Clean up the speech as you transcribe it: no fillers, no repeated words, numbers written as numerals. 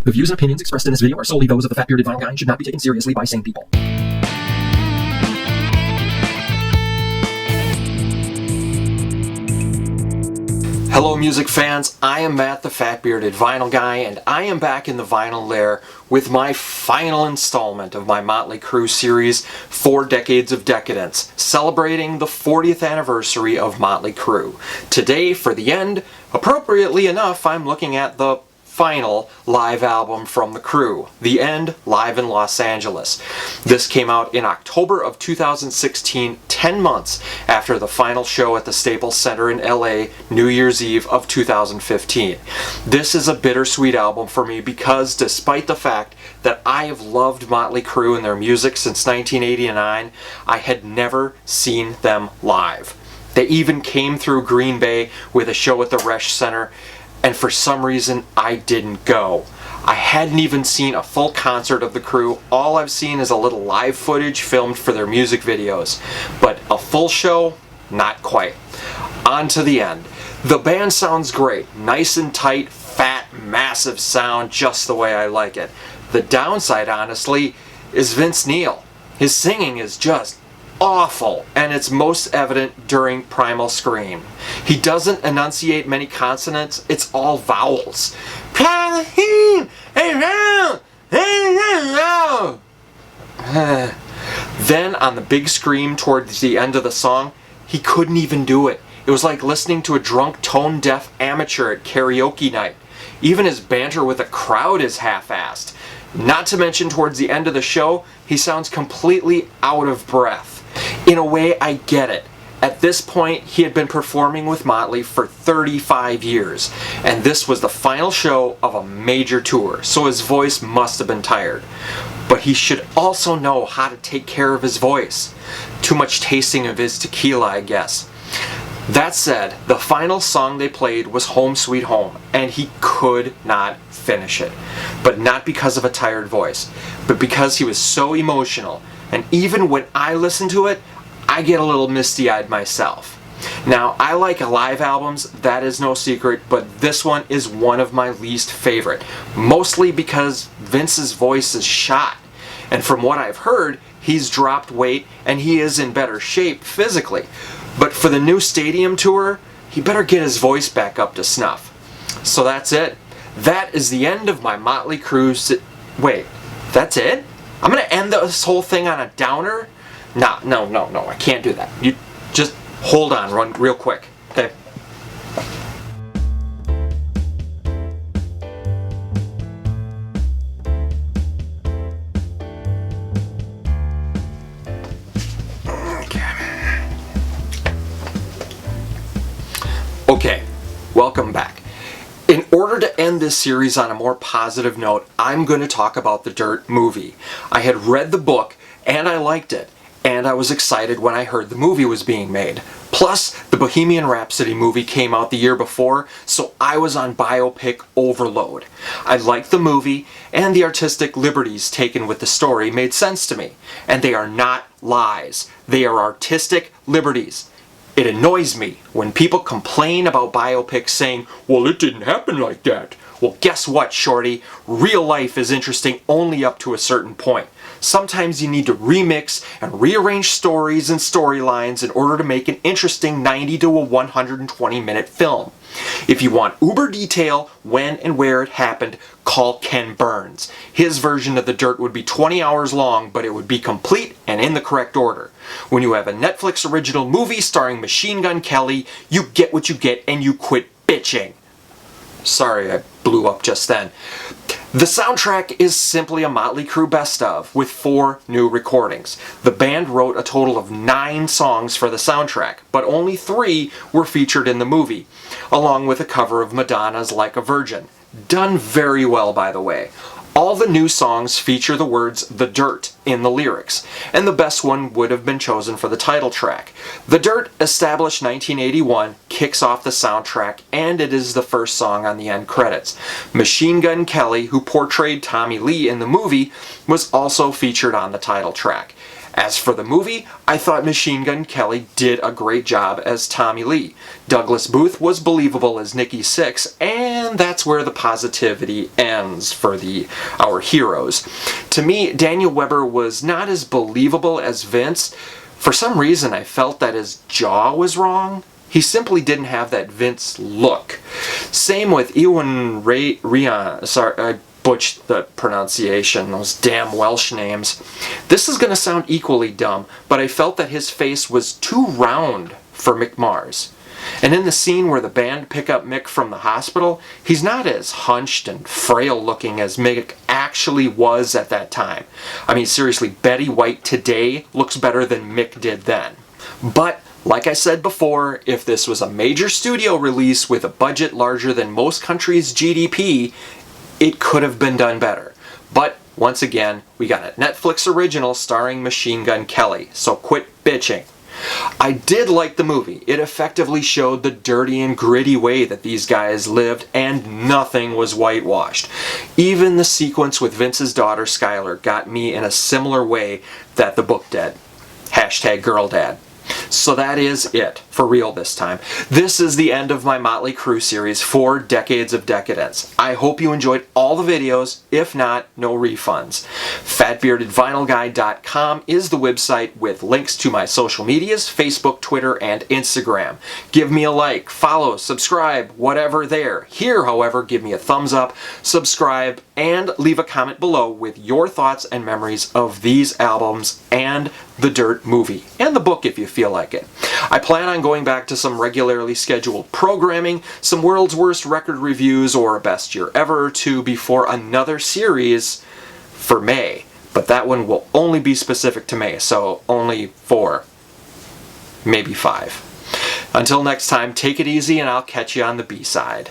The views and opinions expressed in this video are solely those of the fat-bearded vinyl guy and should not be taken seriously by sane people. Hello music fans, I am Matt the fat-bearded vinyl guy, and I am back in the vinyl lair with my final installment of my Mötley Crüe series, 4 Decades of Decadence, celebrating the 40th anniversary of Mötley Crüe. Today, for the end, appropriately enough, I'm looking at the final live album from the Crüe, The End, live in Los Angeles. This came out in October of 2016, 10 months after the final show at the Staples Center in LA, New Year's Eve of 2015. This is a bittersweet album for me because despite the fact that I have loved Mötley Crüe and their music since 1989, I had never seen them live. They even came through Green Bay with a show at the Resch Center, and for some reason I didn't go. I hadn't even seen a full concert of the Crüe. All I've seen is a little live footage filmed for their music videos. But a full show? Not quite. On to The End. The band sounds great. Nice and tight, fat, massive sound, just the way I like it. The downside, honestly, is Vince Neil. His singing is just awful, and it's most evident during Primal Scream. He doesn't enunciate many consonants, it's all vowels. Then on the big scream towards the end of the song, he couldn't even do it. It was like listening to a drunk tone-deaf amateur at karaoke night. Even his banter with the crowd is half-assed. Not to mention towards the end of the show, he sounds completely out of breath. In a way, I get it. At this point, he had been performing with Mötley for 35 years, and this was the final show of a major tour, so his voice must have been tired. But he should also know how to take care of his voice. Too much tasting of his tequila, I guess. That said, the final song they played was Home Sweet Home, and he could not finish it. But not because of a tired voice, but because he was so emotional. And even when I listen to it, I get a little misty-eyed myself. Now, I like live albums, that is no secret, but this one is one of my least favorite. Mostly because Vince's voice is shot. And from what I've heard, he's dropped weight and he is in better shape physically. But for the new stadium tour, he better get his voice back up to snuff. So that's it. That is the end of my Mötley Crüe Wait, that's it? I'm gonna end this whole thing on a downer? No, I can't do that. You just hold on, run real quick, okay? Okay, welcome back. In order to end this series on a more positive note, I'm going to talk about the Dirt movie. I had read the book, and I liked it, and I was excited when I heard the movie was being made. Plus, the Bohemian Rhapsody movie came out the year before, so I was on biopic overload. I liked the movie, and the artistic liberties taken with the story made sense to me. And they are not lies. They are artistic liberties. It annoys me when people complain about biopics saying, well, it didn't happen like that. Well, guess what, shorty? Real life is interesting only up to a certain point. Sometimes you need to remix and rearrange stories and storylines in order to make an interesting 90 to a 120-minute film. If you want uber detail when and where it happened, call Ken Burns. His version of The Dirt would be 20 hours long, but it would be complete and in the correct order. When you have a Netflix original movie starring Machine Gun Kelly, you get what you get and you quit bitching. Sorry, I blew up just then. The soundtrack is simply a Mötley Crüe best of, with 4 new recordings. The band wrote a total of 9 songs for the soundtrack, but only 3 were featured in the movie, along with a cover of Madonna's Like a Virgin. Done very well, by the way. All the new songs feature the words "The Dirt" in the lyrics, and the best one would have been chosen for the title track. The Dirt, established 1981, kicks off the soundtrack, and it is the first song on the end credits. Machine Gun Kelly, who portrayed Tommy Lee in the movie, was also featured on the title track. As for the movie, I thought Machine Gun Kelly did a great job as Tommy Lee. Douglas Booth was believable as Nikki Sixx, and that's where the positivity ends for our heroes. To me, Daniel Webber was not as believable as Vince. For some reason, I felt that his jaw was wrong. He simply didn't have that Vince look. Same with Ewan Rian. Sorry, I butchered the pronunciation, those damn Welsh names. This is going to sound equally dumb, but I felt that his face was too round for Mick Mars. And in the scene where the band pick up Mick from the hospital, he's not as hunched and frail looking as Mick actually was at that time. I mean, seriously, Betty White today looks better than Mick did then. But like I said before, if this was a major studio release with a budget larger than most countries' GDP, it could have been done better. But once again, we got a Netflix original starring Machine Gun Kelly, so quit bitching. I did like the movie. It effectively showed the dirty and gritty way that these guys lived, and nothing was whitewashed. Even the sequence with Vince's daughter Skylar got me in a similar way that the book did. #GirlDad. So that is it, for real this time. This is the end of my Mötley Crüe series, 4 Decades of Decadence. I hope you enjoyed all the videos. If not, no refunds. FatBeardedVinylGuy.com is the website with links to my social medias, Facebook, Twitter, and Instagram. Give me a like, follow, subscribe, whatever there. Here, however, give me a thumbs up, subscribe, and leave a comment below with your thoughts and memories of these albums and the Dirt movie, and the book if you feel like it. I plan on going back to some regularly scheduled programming, some World's Worst Record reviews, or a Best Year Ever or two before another series for May. But that one will only be specific to May, so only 4, maybe 5. Until next time, take it easy and I'll catch you on the B-side.